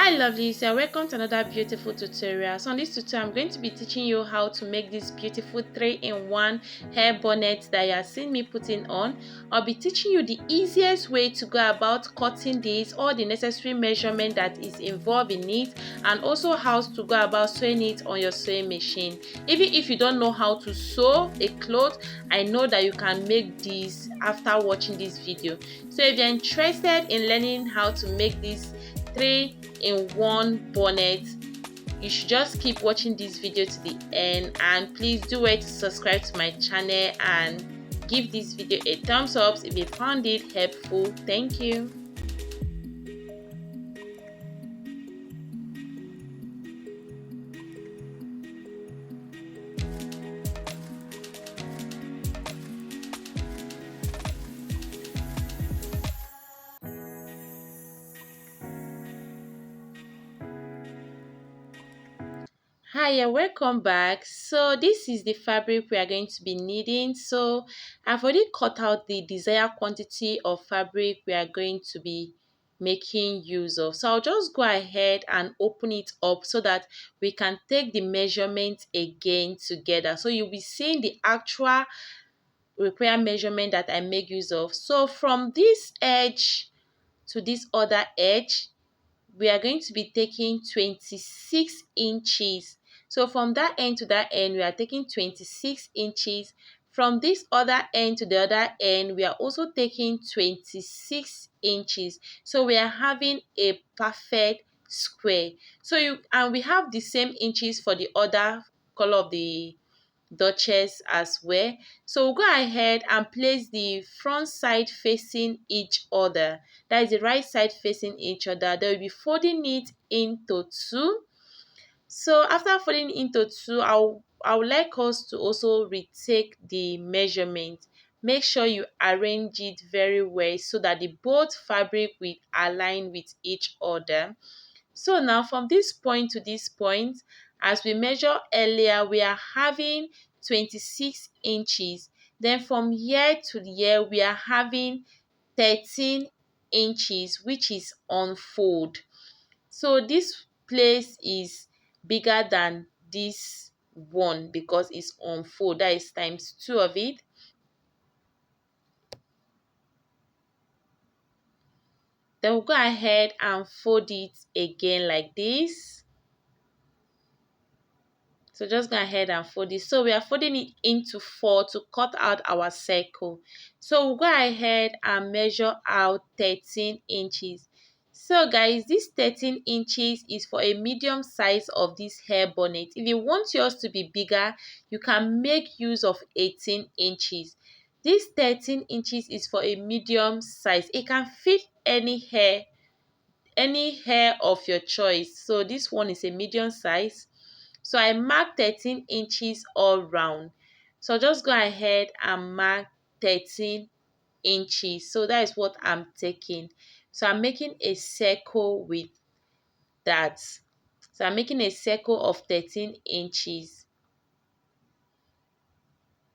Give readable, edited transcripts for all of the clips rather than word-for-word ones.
Hi lovelies, and welcome to another beautiful tutorial. So on this tutorial I'm going to be teaching you how to make this beautiful 3-in-1 hair bonnet that you are seeing me putting on. I'll be teaching you the easiest way to go about cutting this, all the necessary measurement that is involved in it, and also how to go about sewing it on your sewing machine. Even if you don't know how to sew a cloth, I know that you can make this after watching this video. So if you're interested in learning how to make this 3-in-1 bonnet, you should just keep watching this video to the end, and please do wait to subscribe to my channel and give this video a thumbs up if you found it helpful. Thank you. Hi, and welcome back. So this is the fabric we are going to be needing. So I've already cut out the desired quantity of fabric we are going to be making use of. So I'll just go ahead and open it up so that we can take the measurement again together. So you'll be seeing the actual required measurement that I make use of. So from this edge to this other edge, we are going to be taking 26 inches. So from that end to that end, we are taking 26 inches. From this other end to the other end, we are also taking 26 inches. So we are having a perfect square. And we have the same inches for the other color of the Duchess as well. So we'll go ahead and place the front side facing each other. That is the right side facing each other. They will be folding it into two. So after folding into two, I would like us to also retake the measurement. Make sure you arrange it very well so that the both fabric will align with each other. So now from this point to this point, as we measure earlier, we are having 26 inches. Then from here to here, we are having 13 inches, which is unfold. So this place is bigger than this one because it's unfold. That is times 2 of it. Then we'll go ahead and fold it again like this. So just go ahead and fold it. So we are folding it into 4 to cut out our circle. So we'll go ahead and measure out 13 inches. So guys, this 13 inches is for a medium size of this hair bonnet. If you want yours to be bigger, you can make use of 18 inches. This 13 inches is for a medium size. It can fit any hair of your choice. So this one is a medium size. So I mark 13 inches all round. So just go ahead and mark 13 inches. So that is what I'm taking. So I'm making a circle with that. So I'm making a circle of 13 inches.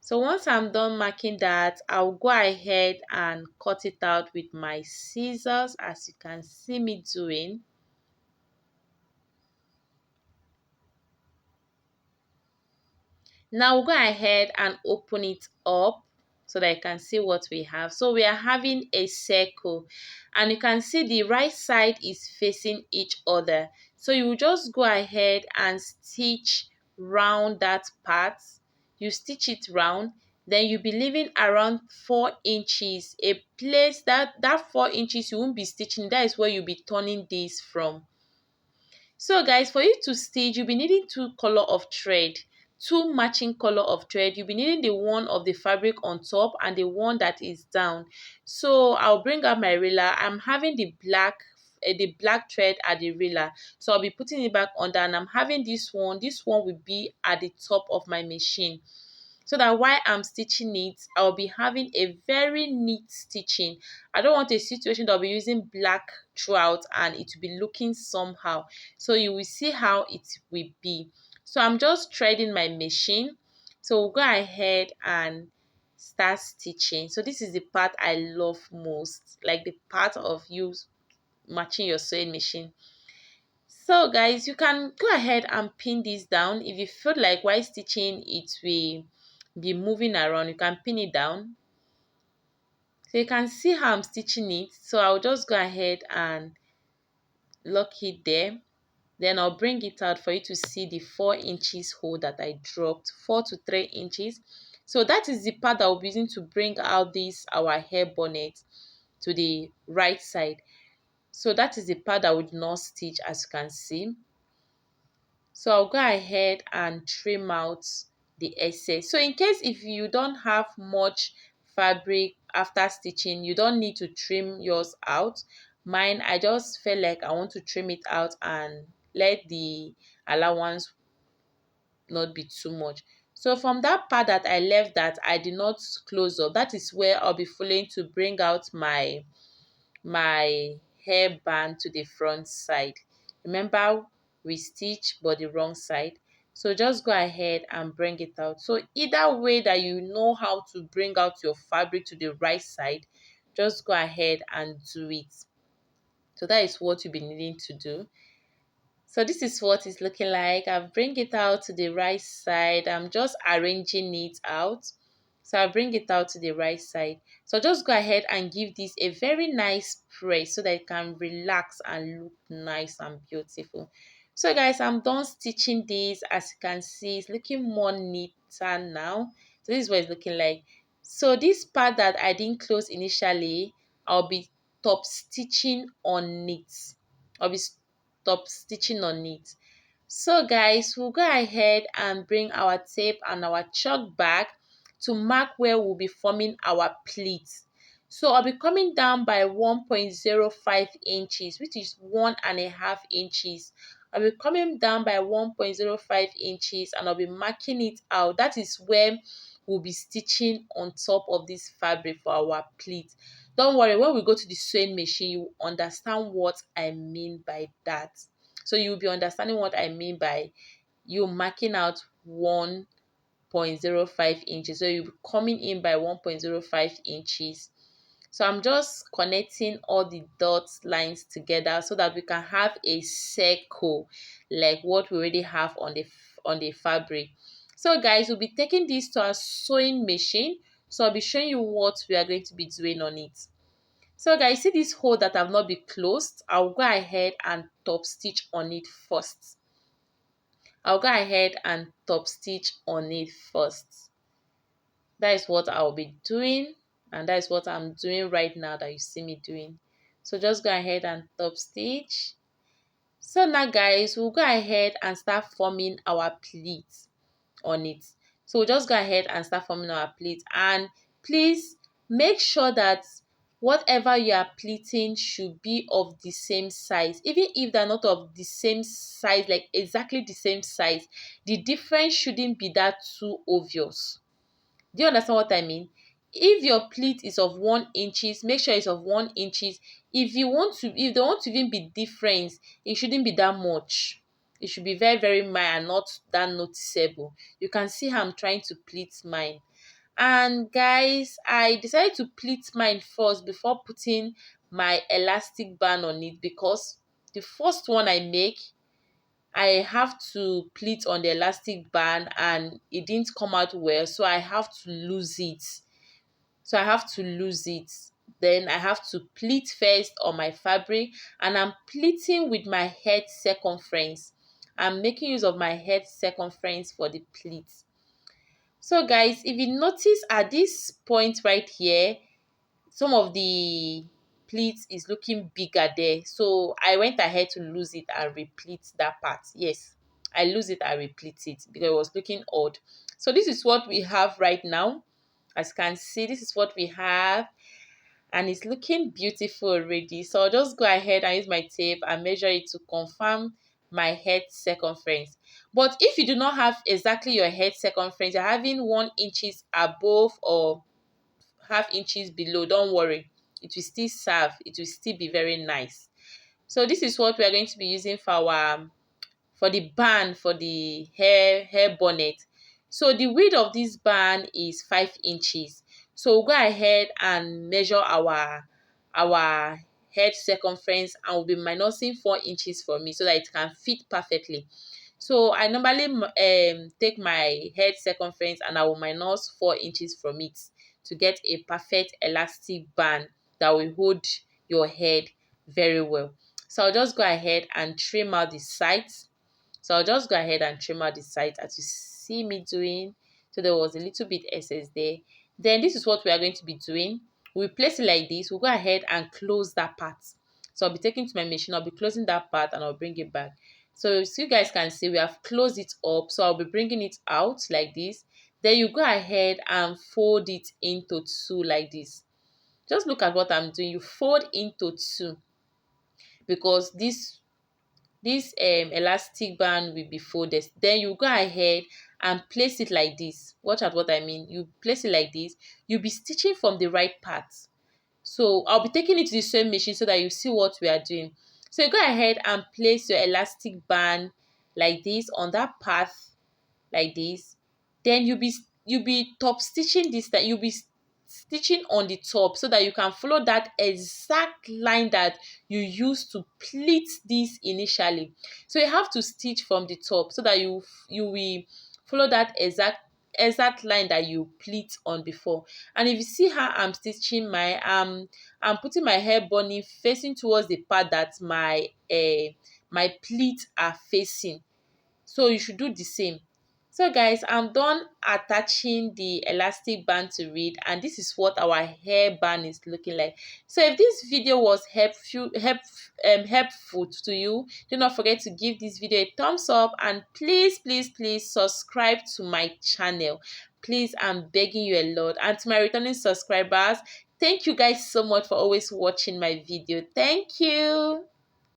So once I'm done marking that, I'll go ahead and cut it out with my scissors, as you can see me doing. Now we'll go ahead and open it up so that you can see what we have. So we are having a circle, and you can see the right side is facing each other. So you will just go ahead and stitch round that part. You stitch it round, then you'll be leaving around 4 inches, a place that 4 inches you won't be stitching. That is where you'll be turning this from. So guys, for you to stitch, you'll be needing two color of thread, two matching color of thread. You'll be needing the one of the fabric on top and the one that is down. So I'll bring out my ruler. I'm having the black thread at the ruler. So I'll be putting it back under, and I'm having this one. This one will be at the top of my machine, so that while I'm stitching it, I'll be having a very neat stitching. I don't want a situation that I'll be using black throughout and it will be looking somehow. So you will see how it will be. So I'm just threading my machine. So we'll go ahead and start stitching. So this is the part I love most, like the part of you matching your sewing machine. So guys, you can go ahead and pin this down. If you feel like while stitching it will be moving around, you can pin it down. So you can see how I'm stitching it. So I'll just go ahead and lock it there. Then I'll bring it out for you to see the 4 inches hole that I dropped, 4 to 3 inches. So that is the part that we'll be using to bring out this our hair bonnet to the right side. So that is the part that we did not stitch, as you can see. So I'll go ahead and trim out the excess. So in case if you don't have much fabric after stitching, you don't need to trim yours out. Mine, I just felt like I want to trim it out and let the allowance not be too much. So from that part that I left that I did not close up, that is where I'll be following to bring out my hair band to the front side. Remember, we stitch but the wrong side. So just go ahead and bring it out. So either way that you know how to bring out your fabric to the right side, just go ahead and do it. So that is what you'll be needing to do. So this is what it's looking like. I've bring it out to the right side. I'm just arranging it out. So I'll bring it out to the right side. So just go ahead and give this a very nice press so that it can relax and look nice and beautiful. So guys, I'm done stitching this. As you can see, it's looking more neater now. So this is what it's looking like. So this part that I didn't close initially, I'll be top stitching on it. I'll be top stitching on it. So guys, we'll go ahead and bring our tape and our chalk back to mark where we'll be forming our pleat. So I'll be coming down by 1.05 inches, which is 1.5 inches. I'll be coming down by 1.05 inches and I'll be marking it out. That is where we'll be stitching on top of this fabric for our pleat. Don't worry, when we go to the sewing machine, you understand what I mean by that. So you'll be understanding what I mean by you marking out 1.05 inches. So you'll be coming in by 1.05 inches. So I'm just connecting all the dots lines together so that we can have a circle like what we already have on the fabric. So guys, we'll be taking this to our sewing machine. So I'll be showing you what we are going to be doing on it. So guys, see this hole that have not been closed? I'll go ahead and top stitch on it first. I'll go ahead and top stitch on it first. That is what I'll be doing, and that is what I'm doing right now that you see me doing. So just go ahead and top stitch. So now guys, we'll go ahead and start forming our pleat on it. So we'll just go ahead and start forming our pleat, and please make sure that whatever you are pleating should be of the same size. Even if they're not of the same size, like exactly the same size, the difference shouldn't be that too obvious. Do you understand what I mean? If your pleat is of 1 inches, make sure it's of 1 inches. If they want to even be different, it shouldn't be that much. It should be very, very mild and not that noticeable. You can see how I'm trying to pleat mine. And guys, I decided to pleat mine first before putting my elastic band on it, because the first one I make, I have to pleat on the elastic band and it didn't come out well, so I have to lose it. Then I have to pleat first on my fabric, and I'm pleating with my head circumference. I'm making use of my head circumference for the pleat. So guys, if you notice at this point right here, some of the pleats is looking bigger there. So I went ahead to lose it and replete that part. Yes, I lose it and replete it because it was looking odd. So this is what we have right now. As you can see, this is what we have. And it's looking beautiful already. So I'll just go ahead and use my tape and measure it to confirm my head circumference. But if you do not have exactly your head circumference, you're having 1 inches above or half inches below, don't worry, it will still serve, it will still be very nice. So this is what we are going to be using for the band for the hair bonnet. So the width of this band is 5 inches. So we'll go ahead and measure our head circumference and will be minusing 4 inches from me so that it can fit perfectly. So I normally take my head circumference and I will minus 4 inches from it to get a perfect elastic band that will hold your head very well. So I'll just go ahead and trim out the sides. So I'll just go ahead and trim out the sides as you see me doing. So there was a little bit excess there. Then this is what we are going to be doing. We'll place it like this. We'll go ahead and close that part. So I'll be taking to my machine. I'll be closing that part and I'll bring it back. So you guys can see we have closed it up. So I'll be bringing it out like this. Then you go ahead and fold it into two like this. Just look at what I'm doing. You fold into two because this elastic band will be folded. Then you go ahead and place it like this. Watch out what I mean. You place it like this. You'll be stitching from the right part. So I'll be taking it to the sewing machine so that you see what we are doing. So you go ahead and place your elastic band like this on that path like this. Then you'll be top stitching this, that you'll be stitching on the top so that you can follow that exact line that you used to pleat this initially. So you have to stitch from the top so that you will follow that exact line that you pleat on before. And if you see how I'm stitching I'm putting my hair bunny facing towards the part that my pleats are facing. So you should do the same. So guys, I'm done attaching the elastic band to it, and this is what our hair band is looking like. So if this video was helpful to you, do not forget to give this video a thumbs up, and please subscribe to my channel. Please, I'm begging you a lot. And to my returning subscribers, thank you guys so much for always watching my video. Thank you.